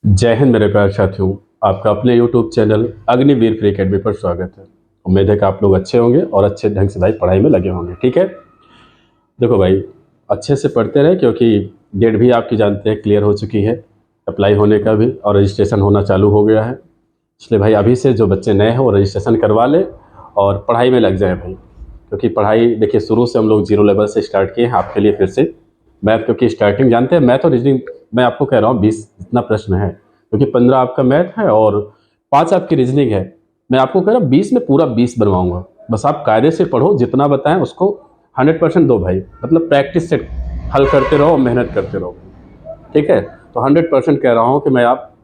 जय हिंद मेरे प्यारे साथियों। आपका अपने YouTube channel Agniveer free academy पर स्वागत है। उम्मीद है कि आप लोग अच्छे होंगे और अच्छे ढंग से भाई पढ़ाई में लगे होंगे। ठीक है, देखो भाई, अच्छे से पढ़ते रहे क्योंकि डेट भी आपकी जानते हैं क्लियर हो चुकी है, अप्लाई होने का भी और रजिस्ट्रेशन होना चालू हो गया है। इसलिए भाई अभी से जो बच्चे नए हैं वो रजिस्ट्रेशन करवा लें और पढ़ाई में लग जाए भाई, क्योंकि पढ़ाई देखिए शुरू से हम लोग जीरो लेवल से स्टार्ट किए हैं आपके लिए। फिर से मैथ, क्योंकि स्टार्टिंग जानते हैं मैथ और रीजनिंग, मैं आपको कह रहा हूँ 20 जितना प्रश्न है, क्योंकि 15 आपका मैथ है और 5 आपकी रीजनिंग है। मैं आपको कह रहा हूँ 20 में पूरा 20 बनवाऊंगा। बस आप कायदे से पढ़ो, जितना बताएं उसको 100% दो भाई, मतलब प्रैक्टिस से हल करते रहो, मेहनत करते रहो। ठीक है, तो 100% कह रहा हूँ कि मैं आप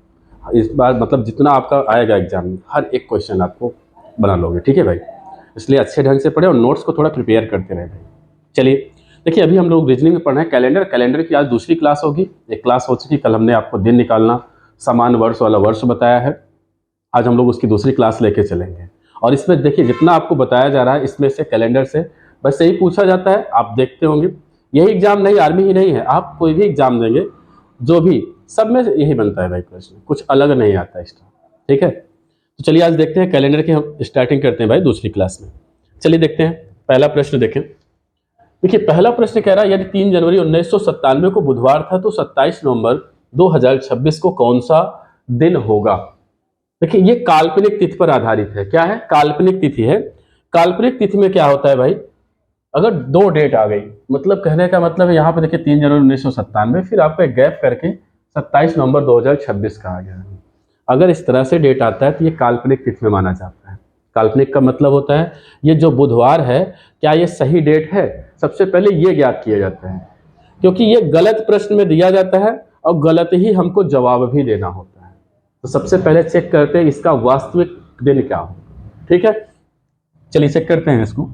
इस बार मतलब जितना आपका आएगा एग्जाम में हर एक क्वेश्चन आपको बना लोगे। ठीक है भाई, इसलिए अच्छे ढंग से पढ़े और नोट्स को थोड़ा प्रिपेयर करते रहे भाई। चलिए देखिए, अभी हम लोग रीजनिंग में पढ़ रहे हैं कैलेंडर की आज दूसरी क्लास होगी। एक क्लास हो चुकी, कल हमने आपको दिन निकालना समान वर्ष वाला वर्ष बताया है। आज हम लोग उसकी दूसरी क्लास लेके चलेंगे और इसमें देखिए जितना आपको बताया जा रहा है इसमें से कैलेंडर से बस यही पूछा जाता है। आप देखते होंगे यही एग्जाम नहीं, आर्मी ही नहीं है, आप कोई भी एग्जाम देंगे जो भी, सब में यही बनता है भाई प्रश्न, कुछ अलग नहीं आता इसका। ठीक है, तो चलिए आज देखते हैं कैलेंडर की, हम स्टार्टिंग करते हैं भाई दूसरी क्लास में। चलिए देखते हैं पहला प्रश्न देखें। देखिए पहला प्रश्न कह रहा है यदि 3 जनवरी 1997 को बुधवार था तो 27 नवंबर 2026 को कौन सा दिन होगा। देखिए ये काल्पनिक तिथि पर आधारित है। क्या है? काल्पनिक तिथि है। काल्पनिक तिथि में क्या होता है भाई, अगर दो डेट आ गई, मतलब कहने का मतलब है यहाँ पे देखिए 3 जनवरी 1997, फिर आपको एक गैप करके 27 नवंबर 2026 कहा गया है। अगर इस तरह से डेट आता है तो ये काल्पनिक तिथि में माना जाता है। काल्पनिक का मतलब होता है ये जो बुधवार है, क्या ये सही डेट है, सबसे पहले ये ज्ञात किया जाता है, क्योंकि ये गलत प्रश्न में दिया जाता है और गलत ही हमको जवाब भी देना होता है। तो सबसे पहले चेक करते हैं इसका वास्तविक दिन क्या हो। ठीक है, चलिए चेक करते हैं इसको,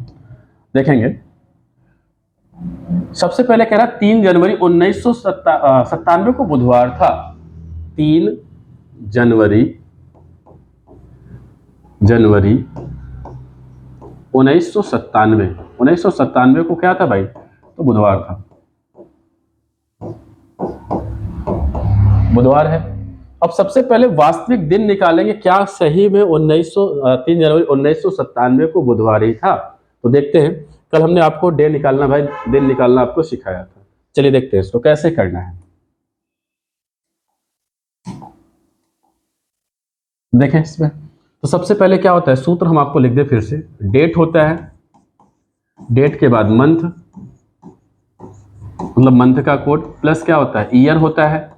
देखेंगे। सबसे पहले कह रहा 3 जनवरी 1997 को बुधवार था। 3 जनवरी 1997 को क्या था भाई, तो बुधवार था, बुधवार है। अब सबसे पहले वास्तविक दिन निकालेंगे, क्या सही में 3 जनवरी 1997 को बुधवार ही था। तो देखते हैं, कल हमने आपको डे निकालना भाई, दिन निकालना आपको सिखाया था। चलिए देखते हैं इसको कैसे करना है। देखें इसमें, तो सबसे पहले क्या होता है, सूत्र हम आपको लिख दे फिर से। डेट होता है, डेट के बाद मंथ, मतलब मंथ का कोड, प्लस क्या होता है, ईयर होता है,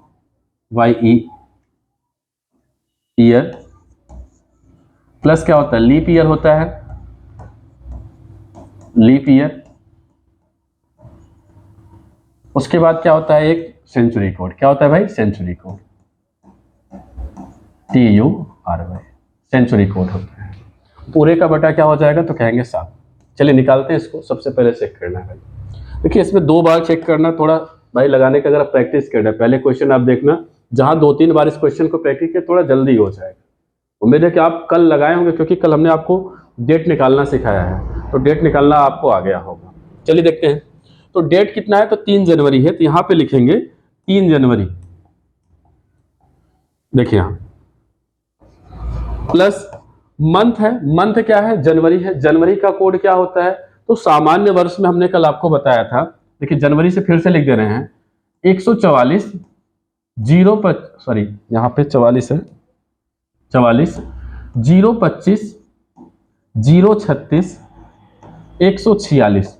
YE ईयर, प्लस क्या होता है, लीप ईयर होता है, लीप ईयर। उसके बाद क्या होता है, एक सेंचुरी कोड। क्या होता है भाई, century code, TURY, century code होता है। पूरे का बटा क्या हो जाएगा, तो कहेंगे 7। चलिए निकालते हैं इसको। सबसे पहले चेक करना है भाई, देखिए इसमें 2 बार चेक करना, थोड़ा भाई लगाने का अगर प्रैक्टिस करना है। पहले क्वेश्चन आप देखना, जहां 2-3 बार इस क्वेश्चन को प्रैक्टिस किया थोड़ा जल्दी हो जाएगा। उम्मीद है कि आप कल लगाए होंगे, क्योंकि कल हमने आपको डेट निकालना सिखाया है, तो डेट निकालना आपको आ गया होगा। चलिए देखते हैं, तो डेट कितना है, तो 3 जनवरी है, तो यहां पे लिखेंगे 3 जनवरी। देखिए यहां प्लस मंथ है, मंथ क्या है, जनवरी है। जनवरी का कोड क्या होता है, तो सामान्य वर्ष में हमने कल आपको बताया था। देखिए जनवरी से फिर से लिख दे रहे हैं, 144 सॉरी यहाँ पे 44 है, 44 025 036 146।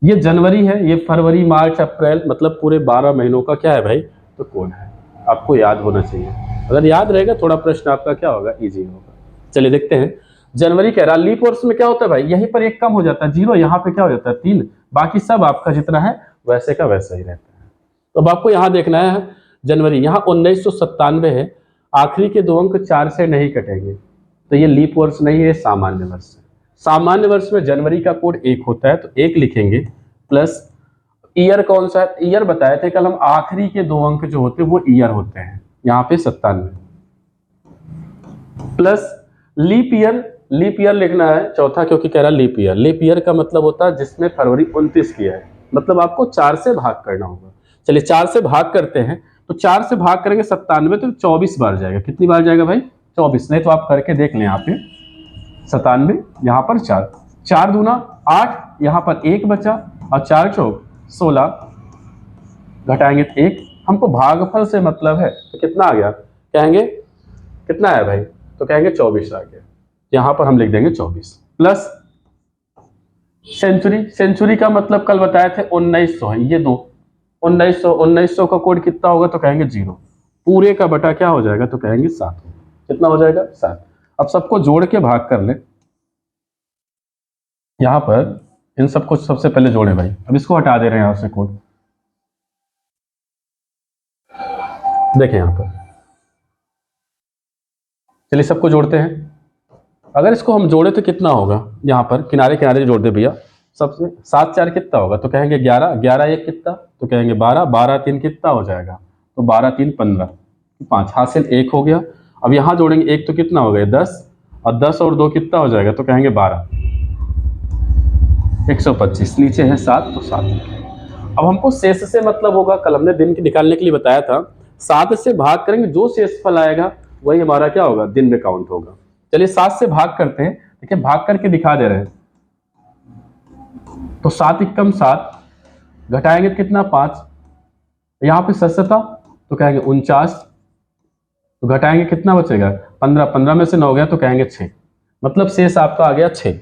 ये जनवरी है, ये फरवरी मार्च अप्रैल, मतलब पूरे 12 महीनों का क्या है भाई, तो कोड है। आपको याद होना चाहिए, अगर याद रहेगा थोड़ा प्रश्न आपका क्या होगा, इजी होगा। चलिए देखते हैं, जनवरी कह रहा लीप वर्ष में क्या होता है भाई, यहीं पर एक कम हो जाता है, 0, यहाँ पे क्या हो जाता है 3, बाकी सब आपका जितना है वैसे का वैसा ही रहता है। तो अब आपको यहाँ देखना है जनवरी, यहाँ 1997 है, आखिरी के 2 अंक 4 से नहीं कटेंगे, तो ये लीप वर्ष नहीं है, सामान्य वर्ष है। सामान्य वर्ष में जनवरी का कोड 1 होता है, तो 1 लिखेंगे, प्लस ईयर कौन सा है, ईयर बताए थे कल हम, आखिरी के 2 अंक जो होते हैं वो ईयर होते हैं, यहाँ पे 97, plus leap year. Leap year लिखना है चौथा, क्योंकि कह रहा लीप ईयर। लीप ईयर का मतलब होता है जिसमें फरवरी 29 किया है, मतलब आपको 4 से भाग करना होगा। चलिए 4 से भाग करते हैं, तो 4 से भाग करेंगे 97 तो 24 बार जाएगा। कितनी बार जाएगा भाई? 24। नहीं तो आप करके देख लें यहाँ पे 97, यहाँ पर 4, 4 दूना 8, यहाँ पर 1 बचा और 4 चौक 16, घटाएंगे तो 1। हमको भागफल से मतलब है तो कितना आ गया? कहेंगे कितना आया भाई? तो कहेंगे 24 आ गया। यहाँ पर हम लिख देंगे 24 प्लस सेंचुरी। सेंचुरी का मतलब कल बताए थे 1900 है, ये दो 1900 का कोड कितना होगा? तो कहेंगे 0। पूरे का बटा क्या हो जाएगा? तो कहेंगे 7। कितना हो जाएगा? 7। अब सबको जोड़ के भाग कर ले। यहां पर इन सबको सबसे पहले जोड़े भाई। अब इसको हटा दे रहे हैं यहां से कोड। देखें यहां पर, चलिए सबको जोड़ते हैं। अगर इसको हम जोड़े तो कितना होगा? यहाँ पर किनारे किनारे जोड़ दे भैया। सबसे 7 4 कितना होगा? तो कहेंगे 11, 11 1 कितना? तो कहेंगे 12, 12 3 कितना हो जाएगा? तो 12 3 15, 5 हासिल 1 हो गया। अब यहाँ जोड़ेंगे 1 तो कितना हो गया? 10, और 10 और 2 कितना हो जाएगा? तो कहेंगे 12, 125। नीचे है 7 तो 7। अब हमको शेष से मतलब होगा, कल हमने दिन की निकालने के लिए बताया था। 7 से भाग करेंगे, जो शेषफल आएगा वही हमारा क्या होगा? दिन में काउंट होगा। चलिए 7 से भाग करते हैं। देखिए भाग करके दिखा दे रहे हैं। तो 7 एकम 7, घटाएंगे तो कितना? 5। यहाँ पे सस्ता तो कहेंगे 49, तो घटाएंगे कितना बचेगा? 15, 15 में से 9 गया तो कहेंगे 6। मतलब शेष आपका आ गया 6।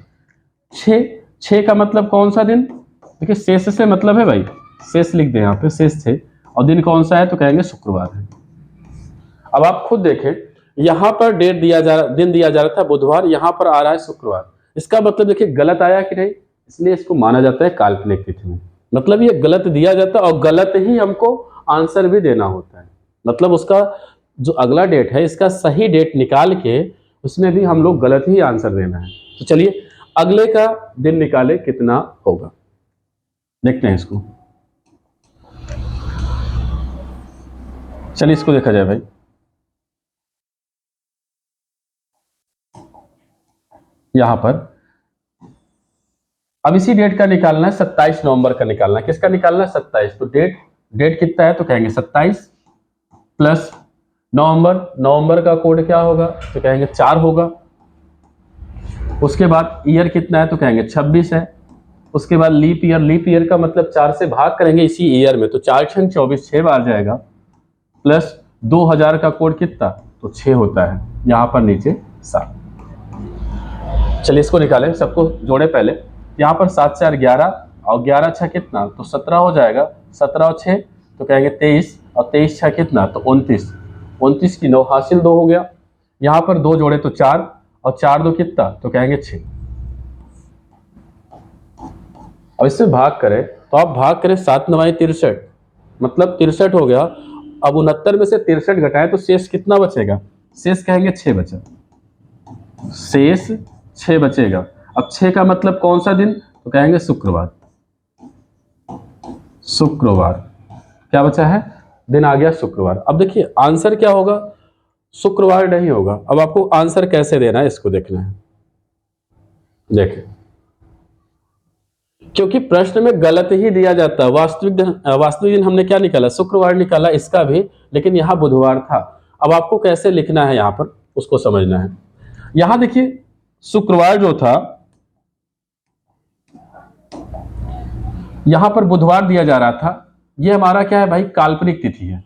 6 का मतलब कौन सा दिन? देखिए शेष से मतलब है भाई, शेष लिख दें यहाँ पे, शेष 6। और दिन कौन सा है? तो कहेंगे शुक्रवार है। अब आप खुद देखें, यहाँ पर डेट दिया जा रहा, दिन दिया जा रहा था बुधवार, यहाँ पर आ रहा है शुक्रवार। इसका मतलब देखिए गलत आया कि नहीं, इसलिए इसको माना जाता है काल्पनिक तिथि में। मतलब ये गलत दिया जाता है और गलत ही हमको आंसर भी देना होता है। मतलब उसका जो अगला डेट है, इसका सही डेट निकाल के उसमें भी हम लोग गलत ही आंसर देना है। तो चलिए अगले का दिन निकाले कितना होगा, देखते हैं इसको। चलिए इसको देखा जाए भाई। यहां पर अब इसी डेट का निकालना है, 27 नवंबर का निकालना है। किसका निकालना है? 27। तो डेट कितना है? तो कहेंगे 27 प्लस नवंबर। नवंबर का कोड क्या होगा? तो कहेंगे 4 होगा। उसके बाद ईयर कितना है? तो कहेंगे 26 है। उसके बाद लीप ईयर। लीप ईयर का मतलब 4 से भाग करेंगे इसी ईयर में, तो 4 छंग 24, 6 बार जाएगा। प्लस 2000 का कोड कितना? तो 6 होता है। यहाँ पर नीचे 7। चलिए इसको निकालें, सबको जोड़े पहले। यहाँ पर 7 4 11 और 11 6 कितना? तो 17 हो जाएगा। 17 और 6 तो कहेंगे 23, और 23 6 कितना? तो 29। 29 की 9 हासिल 2 हो गया। यहाँ पर 2 जोड़े तो 4, और 4 2 कितना? तो कहेंगे 6। अब इससे भाग करें तो आप भाग करें 7 9 63, मतलब 63 हो गया। अब 69 में से 63 घटाएं तो शेष कितना बचेगा? शेष कहेंगे 6 बचा। शेष 6 बचेगा। अब 6 का मतलब कौन सा दिन? तो कहेंगे शुक्रवार। शुक्रवार क्या बचा है? दिन आ गया शुक्रवार। अब देखिए आंसर क्या होगा? शुक्रवार नहीं होगा। अब आपको आंसर कैसे देना है इसको देखना है। देखिए क्योंकि प्रश्न में गलत ही दिया जाता है। वास्तविक दिन हमने क्या निकाला? शुक्रवार निकाला, इसका भी, लेकिन यहाँ बुधवार था। अब आपको कैसे लिखना है यहाँ पर उसको समझना है। यहाँ देखिए शुक्रवार जो था, यहां पर बुधवार दिया जा रहा था। ये हमारा क्या है भाई? काल्पनिक तिथि है।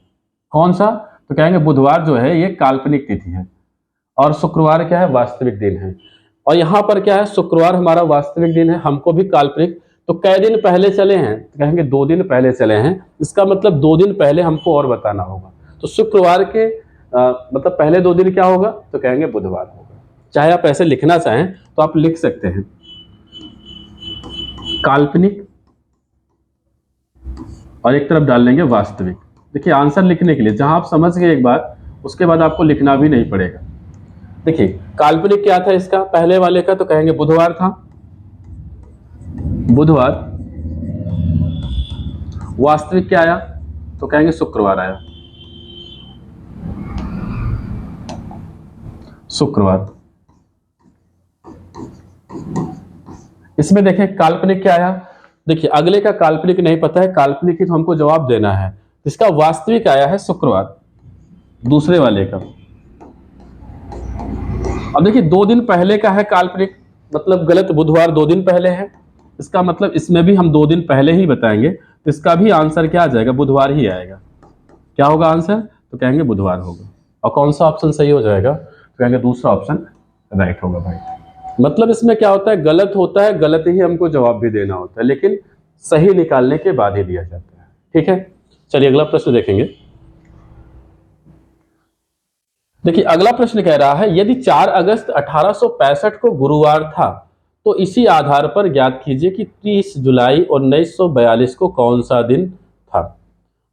कौन सा? तो कहेंगे बुधवार जो है ये काल्पनिक तिथि है, और शुक्रवार क्या है? वास्तविक दिन है। और यहां पर क्या है? शुक्रवार हमारा वास्तविक दिन है, हमको भी काल्पनिक। तो कै दिन पहले चले हैं? तो कहेंगे 2 दिन पहले चले हैं। इसका मतलब 2 दिन पहले हमको और बताना होगा। तो शुक्रवार के मतलब पहले 2 दिन क्या होगा? तो कहेंगे बुधवार होगा। चाहे आप ऐसे लिखना चाहें तो आप लिख सकते हैं, काल्पनिक और एक तरफ डाल लेंगे वास्तविक। देखिए आंसर लिखने के लिए जहां आप समझ गए एक बार, उसके बाद आपको लिखना भी नहीं पड़ेगा। देखिए काल्पनिक क्या था इसका? पहले वाले का तो कहेंगे बुधवार था, बुधवार। वास्तविक क्या आया? तो कहेंगे शुक्रवार आया, शुक्रवार। इसमें देखें काल्पनिक क्या आया? देखिए अगले का काल्पनिक नहीं पता है, काल्पनिक ही तो हमको जवाब देना है। इसका वास्तविक आया है शुक्रवार, दूसरे वाले का। अब देखिए 2 दिन पहले का है काल्पनिक, मतलब गलत, बुधवार 2 दिन पहले है, इसका मतलब इसमें भी हम 2 दिन पहले ही बताएंगे, तो इसका भी आंसर क्या आ जाएगा, बुधवार ही आएगा। क्या होगा आंसर, तो कहेंगे बुधवार होगा। और कौन सा ऑप्शन सही हो जाएगा, तो कहेंगे दूसरा ऑप्शन राइट होगा भाई। मतलब इसमें क्या होता है, गलत होता है, गलत ही हमको जवाब भी देना होता है, लेकिन सही निकालने के बाद ही दिया जाता है। ठीक है, चलिए अगला प्रश्न देखेंगे। देखिए अगला प्रश्न कह रहा है, यदि 4 अगस्त 1865 को गुरुवार था तो इसी आधार पर ज्ञात कीजिए कि 30 जुलाई 1942 को कौन सा दिन था।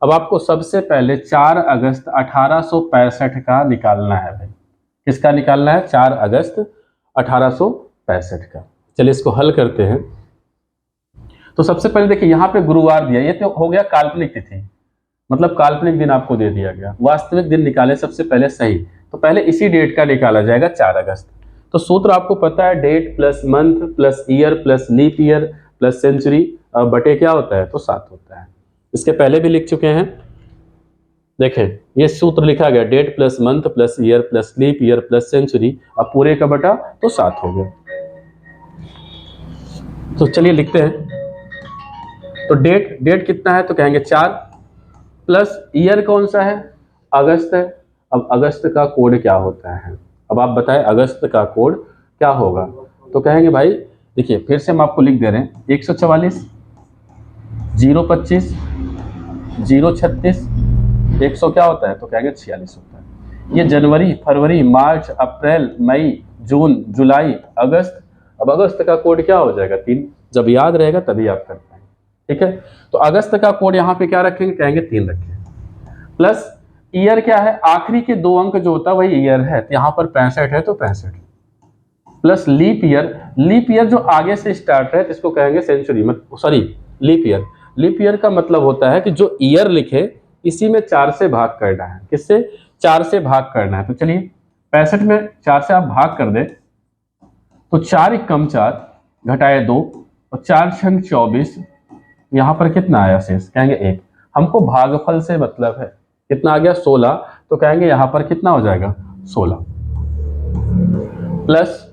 अब आपको सबसे पहले 4 अगस्त 1865 का निकालना है भाई। किसका निकालना है, 4 अगस्त 1865 का। चलिए इसको हल करते हैं। तो सबसे पहले देखिए यहाँ पे गुरुवार दिया, ये तो हो गया काल्पनिक तिथि, मतलब काल्पनिक दिन आपको दे दिया गया। वास्तविक दिन निकाले सबसे पहले सही, तो पहले इसी डेट का निकाला जाएगा 4 अगस्त। तो सूत्र आपको पता है, date plus month plus year plus leap year plus century बटे क्या होता है, तो 7 होता है। इसके पहले भी लिख चुके हैं, देखें ये सूत्र लिखा गया, date plus month plus year plus leap year plus century, अब पूरे का बटा तो 7 हो गया। तो चलिए लिखते हैं। तो डेट कितना है, तो कहेंगे 4 प्लस ईयर कौन सा है, अगस्त है। अब अगस्त का कोड क्या होता है, अब आप बताएं अगस्त का कोड क्या होगा। तो कहेंगे भाई देखिए फिर से हम आपको लिख दे रहे हैं, 144 025 036 100 क्या होता है, तो कहेंगे 46 होता है। ये जनवरी फरवरी मार्च अप्रैल मई जून जुलाई अगस्त, अब अगस्त का कोड क्या हो जाएगा, 3। जब याद रहेगा तभी आप कर पाएंगे। ठीक है, तो अगस्त का कोड यहाँ पे क्या रखेंगे, कहेंगे 3 रखेंगे। प्लस ईयर क्या है, आखिरी के 2 अंक जो होता है वही ईयर है, तो यहाँ पर 65 है तो 65। प्लस लीप ईयर जो आगे से स्टार्ट है इसको कहेंगे century, sorry leap year. Leap year का मतलब होता है कि जो ईयर लिखे इसी में 4 से भाग करना है। किससे, 4 से भाग करना है। तो चलिए 65 में 4 से आप भाग कर दे तो 4 कम 4 घटाए 2 और 4 छंग 24, यहाँ पर कितना आया शेष, कहेंगे 1। हमको भागफल से मतलब है, कितना आ गया 16, तो कहेंगे यहाँ पर कितना हो जाएगा 16। प्लस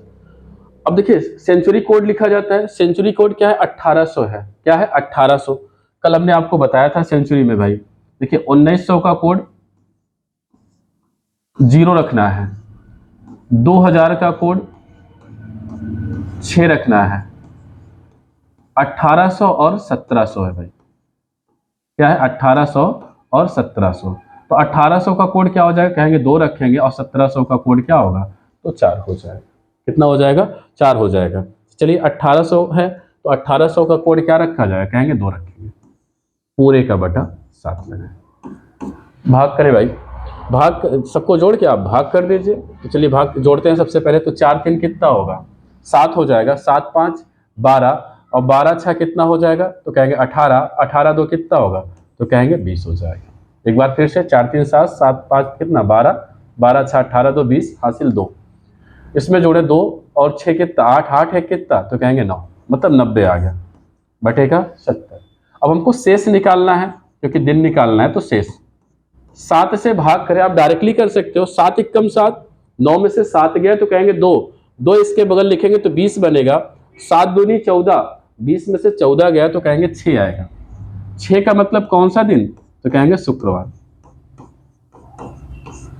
अब देखिए सेंचुरी कोड लिखा जाता है, सेंचुरी कोड क्या है, 1800 है। क्या है, 1800। कल हमने आपको बताया था सेंचुरी में भाई, देखिए 1900 का कोड 0 रखना है, 2000 का कोड 6 रखना है, 1800 और 1700 है भाई। क्या है, 1800 और 1700। तो 1800 का कोड क्या हो जाएगा, कहेंगे 2 रखेंगे, और 1700 का कोड क्या होगा, तो 4 हो जाएगा। कितना हो जाएगा, 4 हो जाएगा। चलिए 1800 है तो 1800 का कोड क्या रखा जाएगा, कहेंगे 2 रखेंगे, पूरे का बटा 7 लगाए। भाग करें भाई, भाग सबको जोड़ के आप भाग कर दीजिए। तो चलिए भाग जोड़ते हैं सबसे पहले। तो 4 3 कितना होगा, 7 हो जाएगा, 7 5 12, और 12 6 कितना हो जाएगा, तो कहेंगे 18, 18 2 कितना होगा, तो कहेंगे 20 हो जाएगा। एक बार फिर से 4 3 7 7 5 कितना 12, 12 6 18 2 20 हासिल 2, इसमें जोड़े 2 और 6 कितना 8, 8 है कितना, तो कहेंगे 9, मतलब 90 आ गया, बटेगा 70। अब हमको शेष निकालना है, क्योंकि दिन निकालना है, तो शेष 7 से भाग करें, आप डायरेक्टली कर सकते हो, 7 1 7, 9 में से 7 गया तो कहेंगे 2, 2 इसके बगल लिखेंगे तो 20 बनेगा, 7 दूनी 14, 20 में से 14 गया तो कहेंगे 6 आएगा। 6 का मतलब कौन सा दिन, तो कहेंगे शुक्रवार,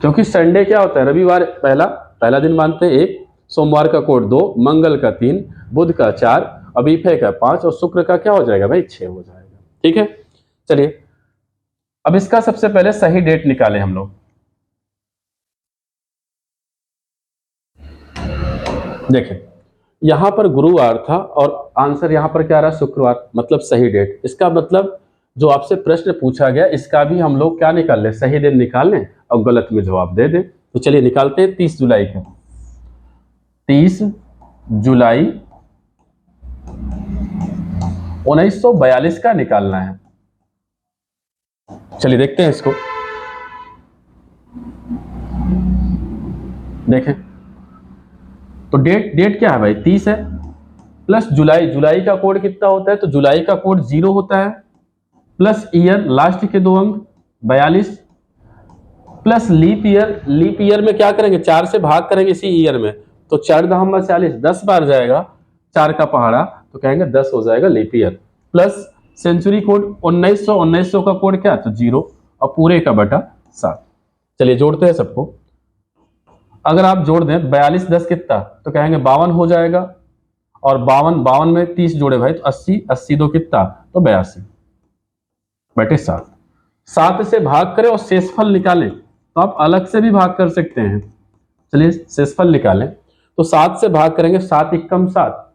क्योंकि संडे क्या होता है, रविवार पहला दिन मानते हैं 1, सोमवार का कोड 2, मंगल का 3, बुध का 4, अबीफे का 5 और शुक्र का क्या हो जाएगा भाई 6 हो जाएगा। ठीक है, चलिए अब इसका सबसे पहले सही डेट निकाले हम लोग। देखें यहां पर गुरुवार था और आंसर यहां पर क्या आ रहा है, शुक्रवार, मतलब सही डेट। इसका मतलब जो आपसे प्रश्न पूछा गया इसका भी हम लोग क्या निकाल लें, सही दिन निकाल लें और गलत में जवाब दे दें। तो चलिए निकालते हैं 30 जुलाई का। 30 जुलाई 1942 का निकालना है। चलिए देखते हैं इसको, देखें तो डेट क्या है भाई 30 है, प्लस जुलाई का कोड कितना होता है, तो जुलाई का कोड 0 होता है, प्लस ईयर लास्ट के 2 अंक 42 plus leap year, leap year में क्या करेंगे 4 से भाग करेंगे इसी ईयर में, तो 4 दहम 40, 10 बार जाएगा 4 का पहाड़ा, तो कहेंगे 10 हो जाएगा leap year. Plus century code 1900, 1900 का कोड क्या, तो 0 और पूरे का बटा 7। चलिए जोड़ते हैं सबको। अगर आप जोड़ दें 42 10 कितना, तो कहेंगे 52 हो जाएगा, और 52 में 30 जोड़े भाई तो 80, 80 दो कितना, तो 82 बटे 7। 7 से भाग करें और शेषफल निकालें, तो आप अलग से भी भाग कर सकते हैं। चलिए शेषफल निकालें, तो 7 से भाग करेंगे, 7 एकम 7,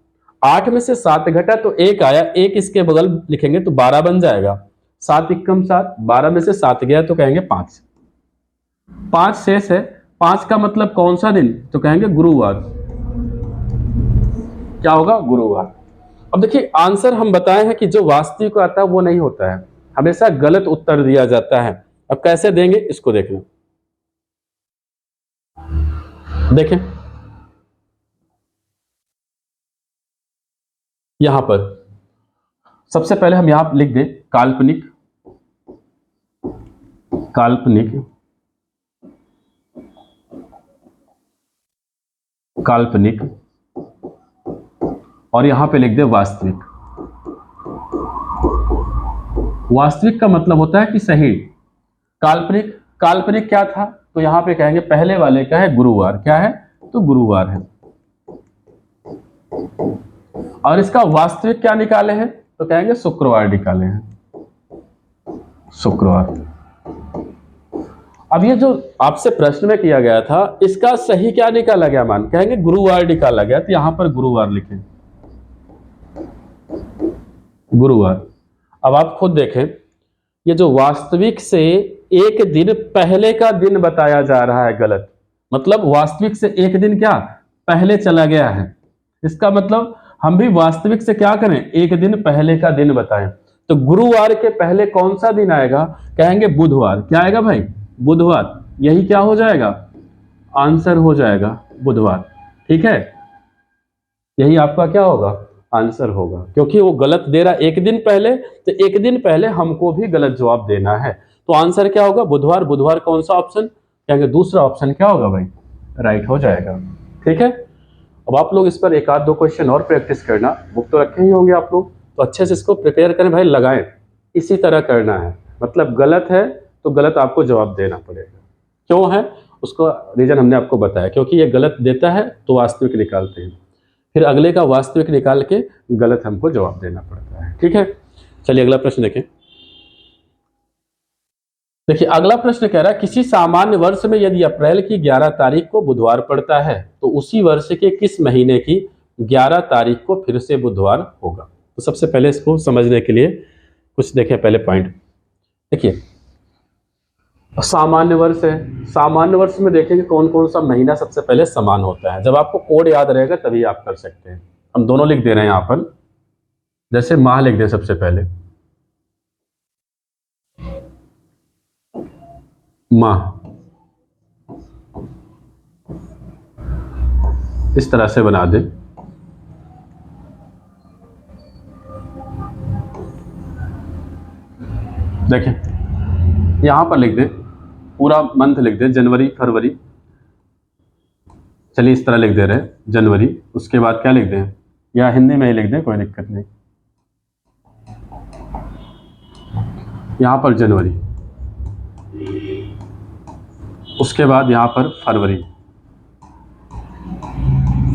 8 में से 7 घटा तो 1 आया, 1 इसके बगल लिखेंगे तो 12 बन जाएगा। 7 एकम 7, 12 में से 7 गया तो कहेंगे 5, 5 शेष है। 5 का मतलब कौन सा दिन, तो कहेंगे गुरुवार। क्या होगा, गुरुवार। अब देखिए आंसर हम बताए हैं कि जो वास्तविक आता है वो नहीं होता है, हमेशा गलत उत्तर दिया जाता है। अब कैसे देंगे इसको देखना, देखें यहां पर सबसे पहले हम यहां लिख दें काल्पनिक, काल्पनिक, काल्पनिक, और यहां पे लिख दे वास्तविक। वास्तविक का मतलब होता है कि सही। काल्पनिक, काल्पनिक क्या था, तो यहां पे कहेंगे पहले वाले का है गुरुवार, क्या है, तो गुरुवार है। और इसका वास्तविक क्या निकाले हैं, तो कहेंगे शुक्रवार निकाले हैं, शुक्रवार। अब ये जो आपसे प्रश्न में किया गया था, इसका सही क्या निकाला गया मान, कहेंगे गुरुवार निकाला गया, तो यहां पर गुरुवार लिखें, गुरुवार। अब आप खुद देखें, ये जो वास्तविक से एक दिन पहले का दिन बताया जा रहा है गलत, मतलब वास्तविक से एक दिन क्या पहले चला गया है, इसका मतलब हम भी वास्तविक से क्या करें, एक दिन पहले का दिन बताएं। तो गुरुवार के पहले कौन सा दिन आएगा, कहेंगे बुधवार। क्या आएगा भाई, बुधवार। यही क्या हो जाएगा, आंसर हो जाएगा बुधवार। ठीक है, यही आपका क्या होगा, आंसर होगा, क्योंकि वो गलत दे रहा एक दिन पहले, तो एक दिन पहले हमको भी गलत जवाब देना है, तो आंसर क्या होगा, बुधवार। बुधवार कौन सा ऑप्शन, कहेंगे दूसरा ऑप्शन क्या होगा भाई, राइट हो जाएगा। ठीक है, अब आप लोग इस पर एक आध दो क्वेश्चन और प्रैक्टिस करना, बुक तो रखे ही होंगे आप लोग, तो अच्छे से इसको प्रिपेयर करें भाई, लगाएं, इसी तरह करना है। मतलब गलत है तो गलत आपको जवाब देना पड़ेगा। क्यों है, उसको रीजन हमने आपको बताया, क्योंकि ये गलत देता है तो वास्तविक निकालते हैं, फिर अगले का वास्तविक निकाल के गलत हमको जवाब देना पड़ता है। ठीक है, चलिए अगला प्रश्न देखें। देखिए अगला प्रश्न कह रहा है, किसी सामान्य वर्ष में यदि अप्रैल की 11 तारीख को बुधवार पड़ता है, तो उसी वर्ष के किस महीने की 11 तारीख को फिर से बुधवार होगा। तो सबसे पहले इसको समझने के लिए कुछ देखें पहले पॉइंट। देखिए सामान्य वर्ष है, सामान्य वर्ष में देखेंगे कौन कौन सा महीना सबसे पहले समान होता है। जब आपको कोड याद रहेगा तभी आप कर सकते हैं। हम दोनों लिख दे रहे हैं यहाँ पर, जैसे माह लिख दें सबसे पहले, माह, इस तरह से बना दें। देखें यहां पर लिख दें, पूरा मंथ लिख दें, जनवरी फरवरी, चलिए इस तरह लिख दे रहे हैं जनवरी। उसके बाद क्या लिख दें, या हिंदी में ही लिख दें, कोई दिक्कत नहीं। यहां पर जनवरी, उसके बाद यहां पर फरवरी,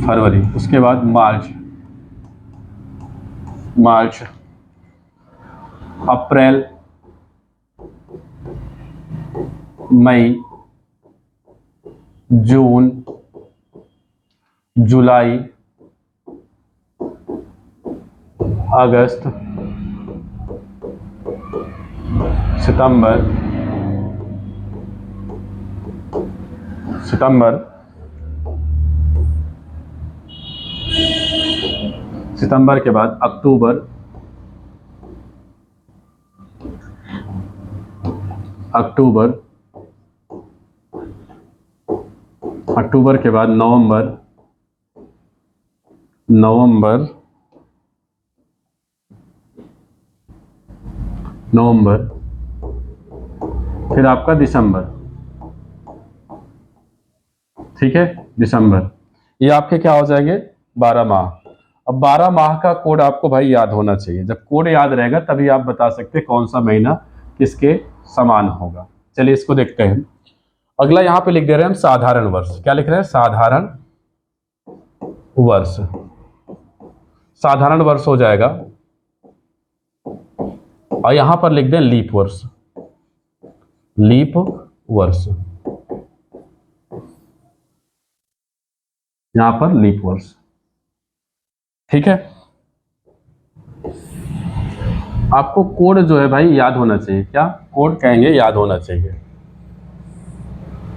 फरवरी, उसके बाद मार्च, मार्च, अप्रैल, मई, जून, जुलाई, अगस्त, सितंबर, सितंबर, सितंबर के बाद अक्टूबर, अक्टूबर, अक्टूबर के बाद नवंबर, नवंबर, नवंबर, फिर आपका दिसंबर, ठीक है, दिसंबर। ये आपके क्या हो जाएंगे, 12 माह। अब 12 माह का कोड आपको भाई याद होना चाहिए। जब कोड याद रहेगा तभी आप बता सकते हैं कौन सा महीना किसके समान होगा। चलिए इसको देखते हैं। अगला यहाँ पे लिख दे रहे हैं हम साधारण वर्ष। क्या लिख रहे हैं, साधारण वर्ष। साधारण वर्ष हो जाएगा, और यहां पर लिख दें लीप वर्ष। लीप वर्ष, यहां पर लीप वर्ष, ठीक है। आपको कोड जो है भाई याद होना चाहिए। क्या कोड कहेंगे, याद होना चाहिए,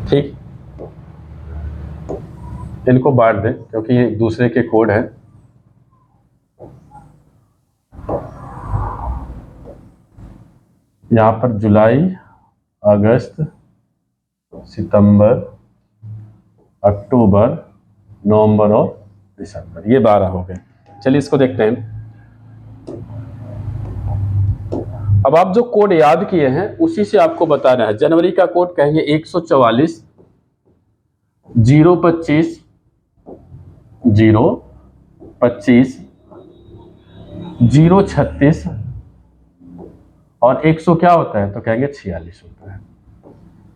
ठीक। इनको बांट दें क्योंकि ये दूसरे के कोड है। यहां पर जुलाई, अगस्त, सितंबर, अक्टूबर, नवंबर और दिसंबर, ये 12 हो गए। चलिए इसको देखते हैं। अब आप जो कोड याद किए हैं उसी से आपको बताना है। जनवरी का कोड कहेंगे 144 025 025 036 और 100 क्या होता है, तो कहेंगे 46 होता है।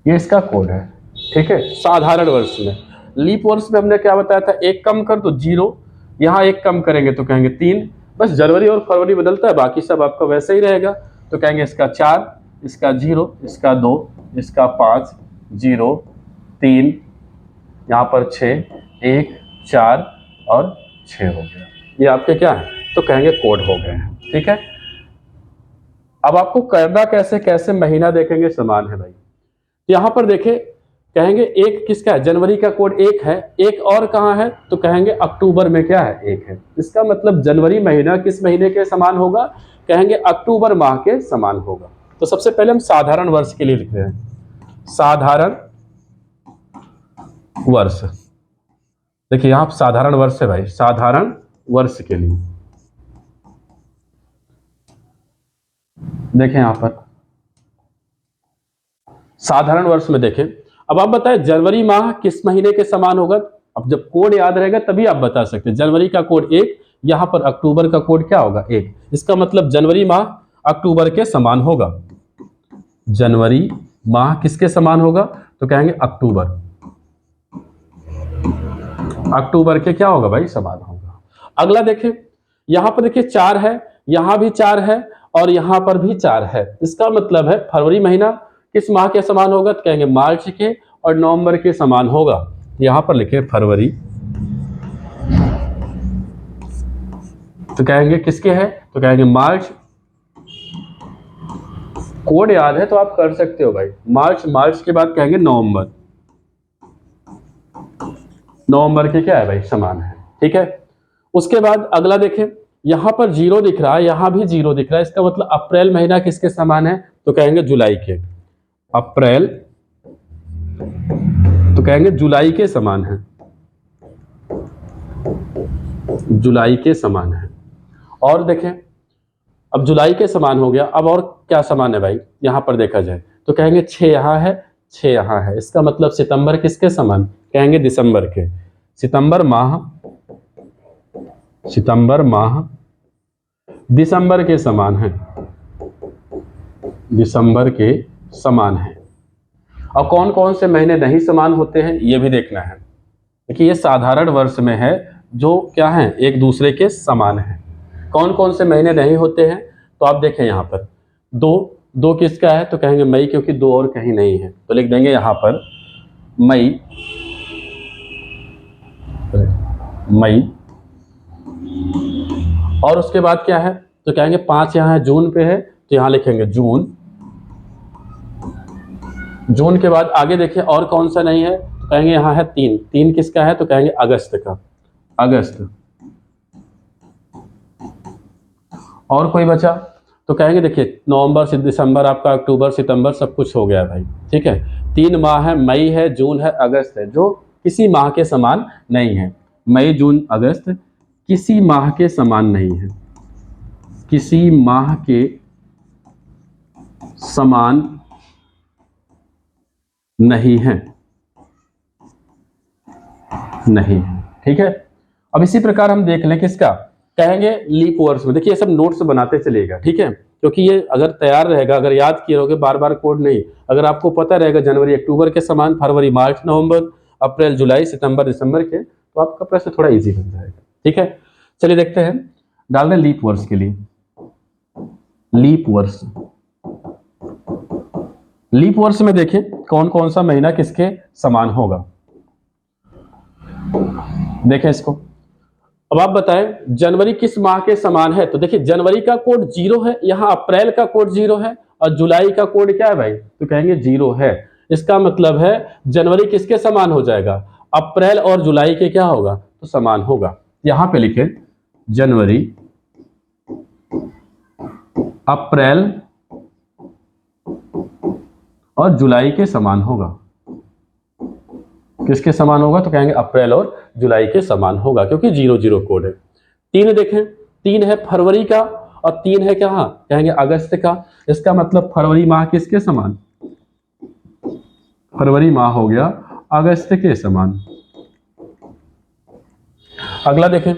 ये इसका कोड है, ठीक है, साधारण वर्ष में। लीप वर्ष में हमने क्या बताया था, एक कम कर तो 0, यहाँ एक कम करेंगे तो कहेंगे 3। बस जनवरी और फरवरी बदलता है, बाकी सब आपका वैसे ही रहेगा। तो कहेंगे इसका 4, इसका 0, इसका 2, इसका 5, 0, 3, यहाँ पर 6, 1, 4 और 6 हो गया। ये आपके क्या है, तो कहेंगे कोड हो गए हैं, ठीक है। अब आपको करना कैसे, कैसे महीना देखेंगे समान है भाई। यहां पर देखें, कहेंगे एक किसका है, जनवरी का कोड 1 है, एक और कहां है, तो कहेंगे अक्टूबर में क्या है, 1 है। इसका मतलब जनवरी महीना किस महीने के समान होगा, कहेंगे अक्टूबर माह के समान होगा। तो सबसे पहले हम साधारण वर्ष के लिए लिख रहे हैं, साधारण वर्ष। देखिए यहां साधारण वर्ष है भाई, साधारण वर्ष के लिए देखें यहां पर साधारण वर्ष में देखें। अब आप बताएं जनवरी माह किस महीने के समान होगा। अब जब कोड याद रहेगा तभी आप बता सकते हैं। जनवरी का कोड 1, यहां पर अक्टूबर का कोड क्या होगा, 1। इसका मतलब जनवरी माह अक्टूबर के समान होगा। जनवरी माह किसके समान होगा, तो कहेंगे अक्टूबर। अक्टूबर के क्या होगा भाई, समान होगा। अगला देखें, यहां पर देखिए 4 है, यहां भी 4 है और यहां पर भी 4 है। इसका मतलब है फरवरी महीना किस माह के समान होगा, तो कहेंगे मार्च के, और नवंबर के समान होगा। यहां पर लिखे फरवरी, तो कहेंगे किसके है, तो कहेंगे मार्च। कोड याद है तो आप कर सकते हो भाई। मार्च, मार्च के बाद कहेंगे नवंबर। नवंबर के क्या है भाई, समान है, ठीक है। उसके बाद अगला देखें, यहां पर 0 दिख रहा है, यहां भी 0 दिख रहा है। इसका मतलब अप्रैल महीना किसके समान है, तो कहेंगे जुलाई के। अप्रैल, तो कहेंगे जुलाई के समान है, जुलाई के समान है। और देखें, अब जुलाई के समान हो गया, अब और क्या समान है भाई, यहां पर देखा जाए तो कहेंगे 6 यहां है, 6 यहां है। इसका मतलब सितंबर किसके समान, कहेंगे दिसंबर के। सितंबर माह, सितंबर माह दिसंबर के समान है, दिसंबर के समान है। और कौन कौन से महीने नहीं समान होते हैं ये भी देखना है। देखिए ये साधारण वर्ष में है, जो क्या है, एक दूसरे के समान है। कौन कौन से महीने नहीं होते हैं, तो आप देखें यहाँ पर 2 किसका है, तो कहेंगे मई, क्योंकि 2 और कहीं नहीं है, तो लिख देंगे यहाँ पर मई, मई। और उसके बाद क्या है, तो कहेंगे 5 यहाँ है, जून पे है, तो यहाँ लिखेंगे जून। जून के बाद आगे देखिए और कौन सा नहीं है, तो कहेंगे यहाँ है 3 किसका है, तो कहेंगे अगस्त का, अगस्त। और कोई बचा, तो कहेंगे देखिए नवंबर से दिसंबर, आपका अक्टूबर, सितंबर, सब कुछ हो गया भाई, ठीक है। 3 माह है, मई है, जून है, अगस्त है, जो किसी माह के समान नहीं है। मई, जून, अगस्त किसी माह के समान नहीं है, किसी माह के समान नहीं है, नहीं है, ठीक है। अब इसी प्रकार हम देख लें किसका, कहेंगे लीप वर्ष में। देखिए ये सब नोट्स बनाते चलिएगा, ठीक है, क्योंकि ये अगर तैयार रहेगा, अगर याद किए रहोगे बार बार कोड नहीं, अगर आपको पता रहेगा जनवरी अक्टूबर के समान, फरवरी मार्च नवंबर, अप्रैल जुलाई सितंबर दिसंबर के, तो आपका प्रश्न थोड़ा इजी बन जाएगा, ठीक है। चलिए देखते हैं, डाल दें लीप वर्ष के लिए, लीप वर्ष। लीप वर्ष में देखिए कौन कौन सा महीना किसके समान होगा, देखें इसको। अब आप बताएं जनवरी किस माह के समान है, तो देखिए जनवरी का कोड 0 है, यहां अप्रैल का कोड 0 है, और जुलाई का कोड क्या है भाई, तो कहेंगे 0 है। इसका मतलब है जनवरी किसके समान हो जाएगा, अप्रैल और जुलाई के क्या होगा, तो समान होगा। यहां पे लिखे जनवरी अप्रैल और जुलाई के समान होगा। किसके समान होगा, तो कहेंगे अप्रैल और जुलाई के समान होगा, क्योंकि 0-0 कोड है। 3 देखें, 3 है फरवरी का और 3 है क्या, कहेंगे अगस्त का। इसका मतलब फरवरी माह किसके समान, फरवरी माह हो गया अगस्त के समान। अगला देखें,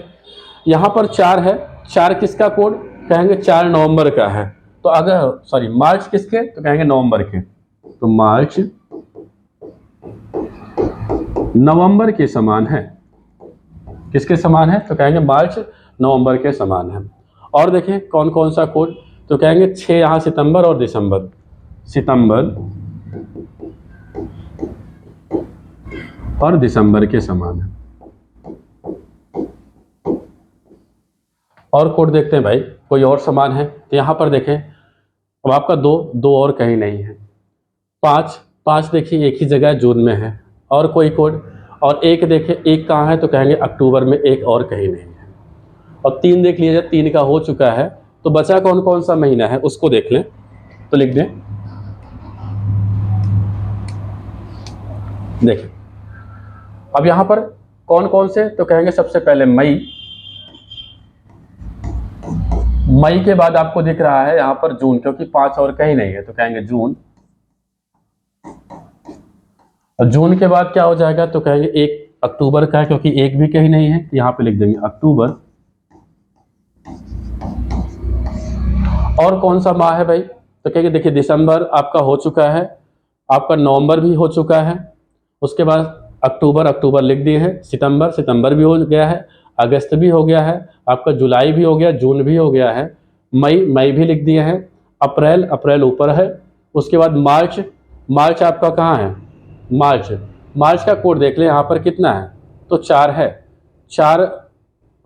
यहां पर 4 है, 4 किसका कोड, कहेंगे 4 नवंबर का है। तो अगर सॉरी मार्च किसके, तो कहेंगे नवंबर के, तो मार्च नवंबर के समान है। किसके समान है, तो कहेंगे मार्च नवंबर के समान है। और देखें कौन कौन सा कोड, तो कहेंगे 6 यहां सितंबर और दिसंबर, सितंबर और दिसंबर के समान है। और कोड देखते हैं भाई, कोई और समान है, तो यहां पर देखें, अब आपका 2 और कहीं नहीं है। 5 देखिए एक ही जगह जून में है, और कोई कोड, और 1 देखें, 1 कहाँ है, तो कहेंगे अक्टूबर में, 1 और कहीं नहीं है। और 3 देख लीजिए, 3 का हो चुका है, तो बचा कौन कौन सा महीना है उसको देख लें, तो लिख दें, देखिए अब यहां पर कौन कौन से, तो कहेंगे सबसे पहले मई, मई के बाद आपको दिख रहा है यहां पर जून, क्योंकि 5 और कहीं नहीं है, तो कहेंगे जून। और जून के बाद क्या हो जाएगा, तो कहेंगे 1 अक्टूबर का, क्योंकि 1 भी कहीं नहीं है, यहां पे लिख देंगे अक्टूबर। और कौन सा माह है भाई, तो कहेंगे देखिए दिसंबर आपका हो चुका है, आपका नवंबर भी हो चुका है, उसके बाद अक्टूबर, अक्टूबर लिख दिए हैं, सितंबर, सितंबर भी हो गया है, अगस्त भी हो गया है, आपका जुलाई भी हो गया, जून भी हो गया है, मई, मई भी लिख दिए हैं, अप्रैल, अप्रैल ऊपर है, उसके बाद मार्च, मार्च आपका कहाँ है, मार्च, मार्च का कोड देख लें यहाँ पर कितना है, तो 4 है, 4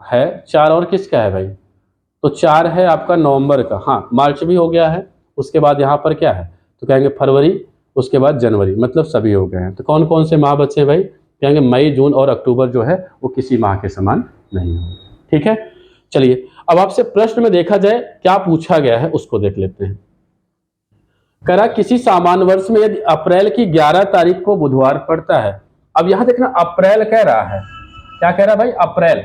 है, 4 और किसका है भाई, तो 4 है आपका नवंबर का, हाँ मार्च भी हो गया है, उसके बाद यहाँ पर क्या है, तो कहेंगे फरवरी, उसके बाद जनवरी, मतलब सभी हो गए हैं। तो कौन कौन से माह बचे भाई, कहेंगे मई, जून और अक्टूबर जो है वो किसी माह के समान नहीं होंगे, ठीक है। चलिए अब आपसे प्रश्न में देखा जाए क्या पूछा गया है उसको देख लेते हैं। करा किसी सामान्य वर्ष में यदि अप्रैल की 11 तारीख को बुधवार पड़ता है, अब यहां देखना अप्रैल कह रहा है, क्या कह रहा है भाई, अप्रैल।